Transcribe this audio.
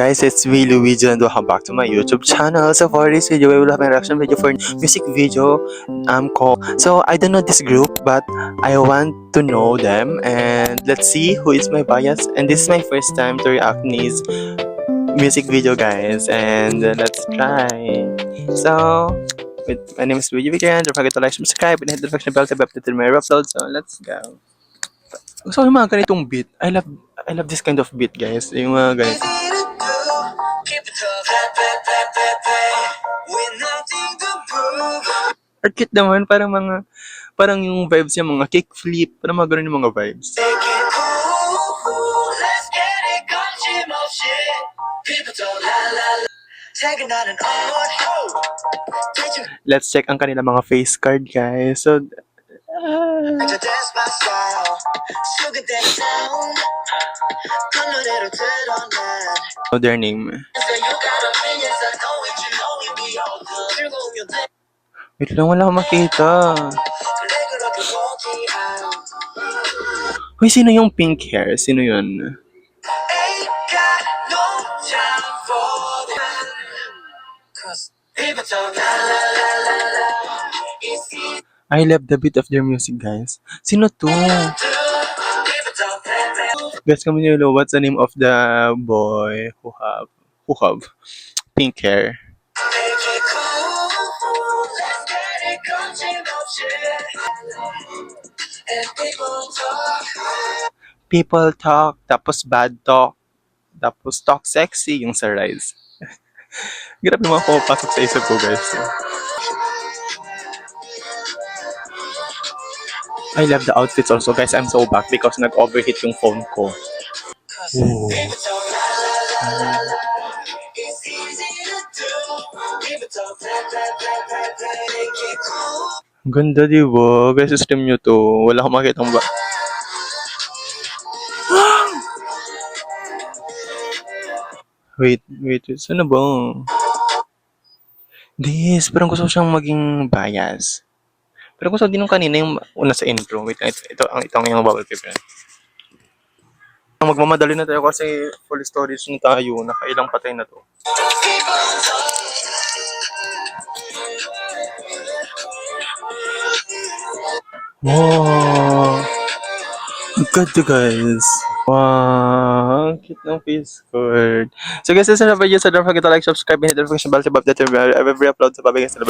guys, it's me Luigi and welcome back to my YouTube channel. So for this video, we will have a reaction video for music video called. So I don't know this group, but I want to know them and let's see who is my bias. And this is my first time to react these music video, guys. And let's try. So my name is Luigi Victor and don't forget to like, subscribe, and hit the notification bell to be updated with my upload. So let's go. Gusto ko yung mga ganitong beat. I love this kind of beat, guys. Yung mga ganito. Ang cute naman, parang yung vibes niya, mga kickflip, parang mga ganun yung mga vibes. Let's check ang kanila mga face card, guys. So, their name. Wait lang, wala akong makita. Uy, sino yung pink hair? Sino yun? I love the beat of their music, guys. Sino to? Guys, kami nyo, what's the name of the boy who have pink hair? People talk, tapos bad talk, tapos talk sexy yung sa Rise. Grabe naman ako pasok sa isip ko, guys. I love the outfits also, guys. I'm so back because nag-overheat yung phone ko. Ooh. Ganda, diba? Guys, stream nyo to. Wala akong makitang ba. Wait. Saan ba? This, parang gusto ko siyang maging bias. Pero gusto din nung kanina yung una sa intro. Wait, ito ang yung bubble paper. Magmamadali na tayo kasi full storage na tayo. Nakailang patay na to. Wow! Ang ganda, guys. Wow! Ang cute ng face card. So guys, this is the video. So don't forget to like, subscribe, and hit the notification bell to be updated every upload sa babay sa